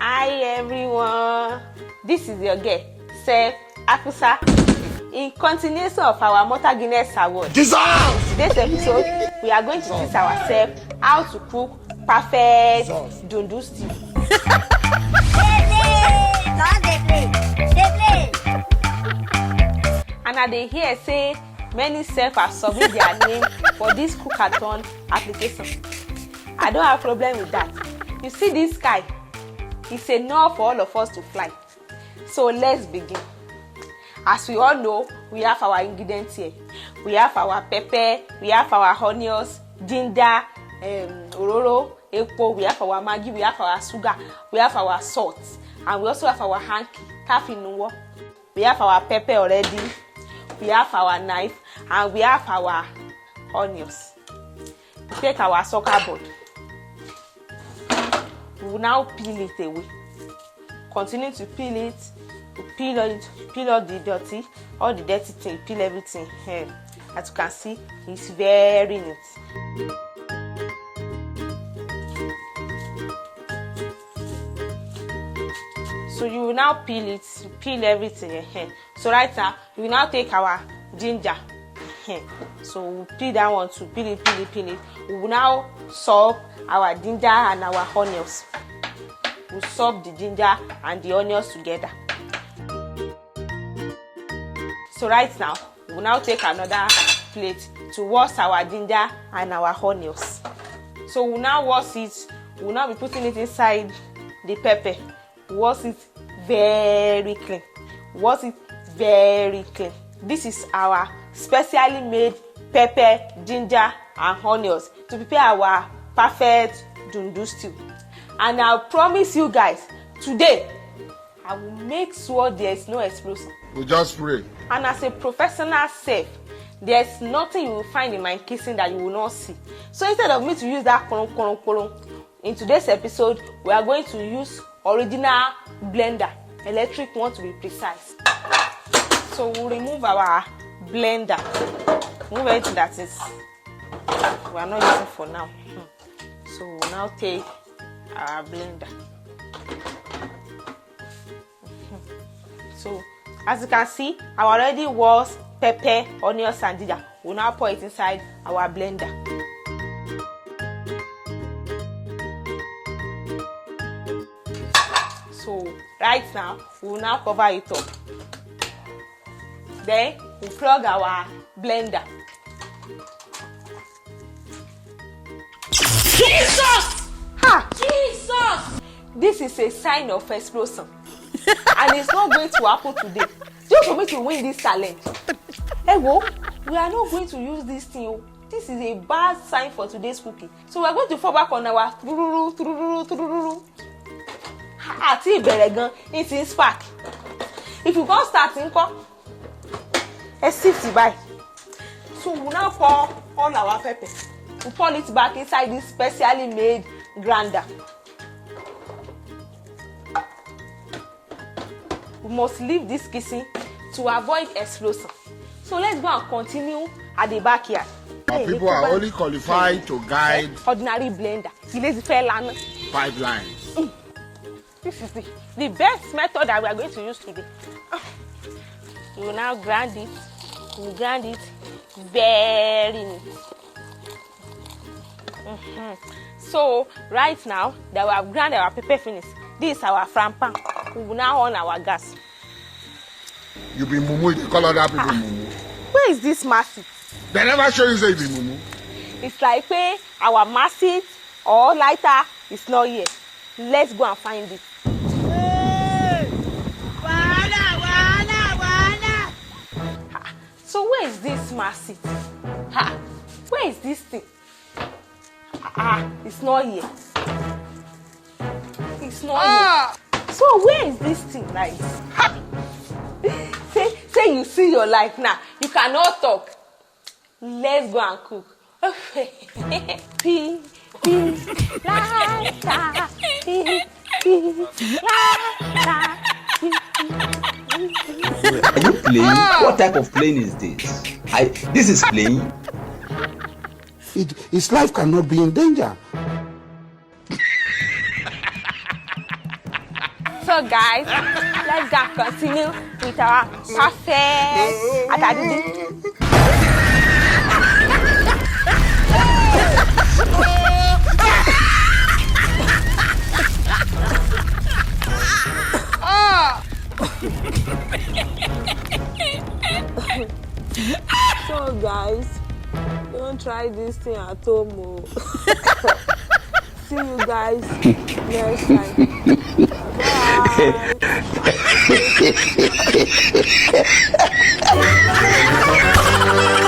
Hi everyone, this is your girl, Chef Afusa. In continuation of our Mother Guinness Award, today's episode, we are going to teach ourselves how to cook perfect Dundun stew. And I dey hear say many chefs are submitting their name for this Cook-A-thon application. I don't have problem with that. You see this sky? It's enough for all of us to fly. So let's begin. As we all know, we have our ingredients here. We have our pepper, we have our onions, ginger, ororo, epo, we have our maggi, we have our sugar, we have our salt, and we also have our hanky, tafinuwo. We have our pepper already, we have our knife, and we have our onions. Take our soccer board. We will now peel it away. Continue to peel it. Peel all the dirty, all the dirty thing, peel everything. As you can see, it's very neat. So you will now peel everything. So right now, you will now take our ginger. So we'll peel that one too. Peel it. We will now soak our ginger and our onions. We'll soak the ginger and the onions together. So right now, we will now take another plate to wash our ginger and our onions. So we will now wash it. We will now be putting it inside the pepper. Wash it very clean. This is our specially made pepper, ginger, and onions to prepare our perfect Dundun stew. And I promise you guys, today, I will make sure there is no explosion. We'll just pray. And as a professional chef, there's nothing you will find in my kitchen that you will not see. So instead of me to use that kolon, in today's episode, we are going to use original blender, electric one to be precise. So we'll remove our blender, remove everything that is we are not using for now. So we'll now take our blender. So as you can see, I already washed pepper, onions, and ginger. We'll now pour it inside our blender. So right now, we'll now cover it up. Then we'll plug our blender. Jesus! Ha! Jesus! This is a sign of explosion. And it's not going to happen today. Just for me to win this challenge. Hey, we are not going to use this thing. This is a bad sign for today's cooking. So we are going to fall back on our tururu. Àti ìbẹ̀rẹ̀ gan, it is spark. If you can't start, let's sift by. So we now pour all our pepper. We pour it back inside this specially made grinder. We must leave this kitchen to avoid explosion. So let's go and continue at the backyard. People are only qualified to guide ordinary blender. pipelines. This is the best method that we are going to use today. We will now grind it. We will grind it very neat. So right now that we have ground our pepper finish, this is our frying pan. We will now on our gas. You be mumu, they call other people mumu. Where is this masset? They never show you say you be mumu. It's like our masset or lighter is not here. Let's go and find it. So where is this masset? Where is this thing? It's not here. It's not here. So where is this thing like? Say you see your life now. You cannot talk. Let's go and cook. Are you playing? What type of playing is this? This is playing. His life cannot be in danger. So guys, let's go continue with our perfect atadidi. So guys, don't try this thing at home. Oh. See you guys next time. Bye.